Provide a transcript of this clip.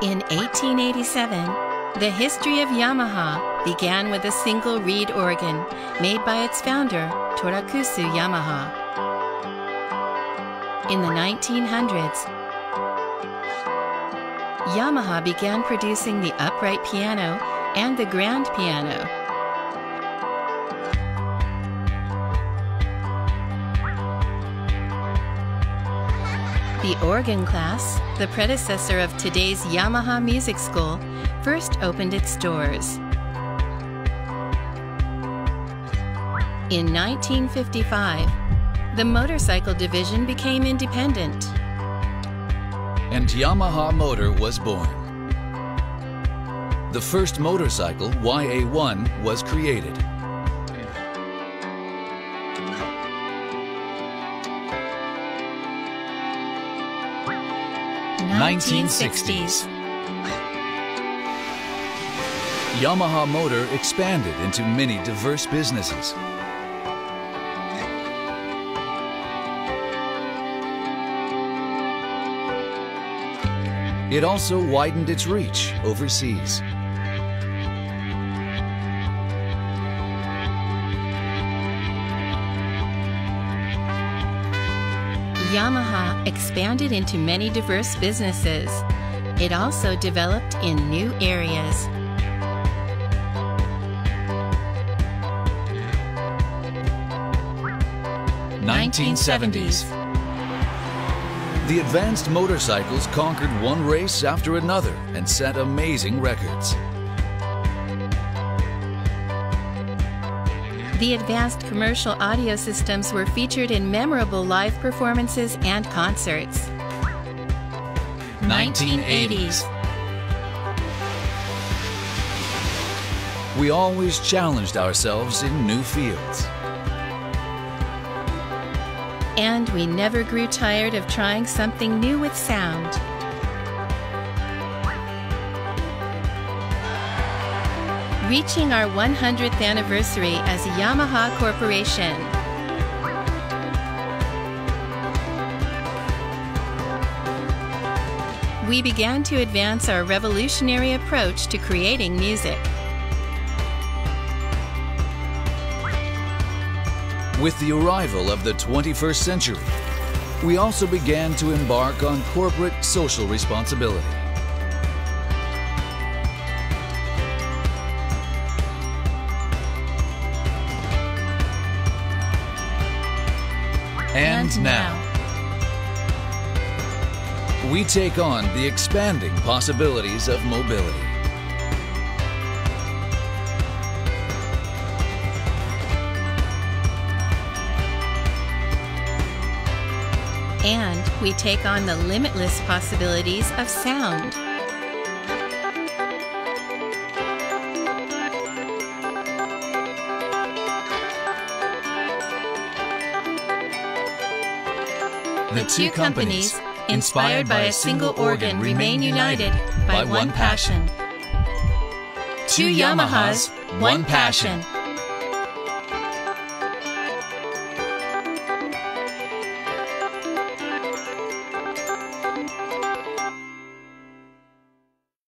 In 1887, the history of Yamaha began with a single reed organ made by its founder, Torakusu Yamaha. In the 1900s, Yamaha began producing the upright piano and the grand piano. The organ class, the predecessor of today's Yamaha Music School, first opened its doors. In 1955, the motorcycle division became independent. And Yamaha Motor was born. The first motorcycle, YA1, was created. '60s. Yamaha Motor expanded into many diverse businesses. It also widened its reach overseas. Yamaha expanded into many diverse businesses. It also developed in new areas. '70s. The advanced motorcycles conquered one race after another and set amazing records. The advanced commercial audio systems were featured in memorable live performances and concerts. 1980s. We always challenged ourselves in new fields. And we never grew tired of trying something new with sound. Reaching our 100th anniversary as a Yamaha Corporation. We began to advance our revolutionary approach to creating music. With the arrival of the 21st century, we also began to embark on corporate social responsibility. And now, we take on the expanding possibilities of mobility. And we take on the limitless possibilities of sound. The two companies, inspired by a single organ, remain united by one passion. Two Yamahas, one passion.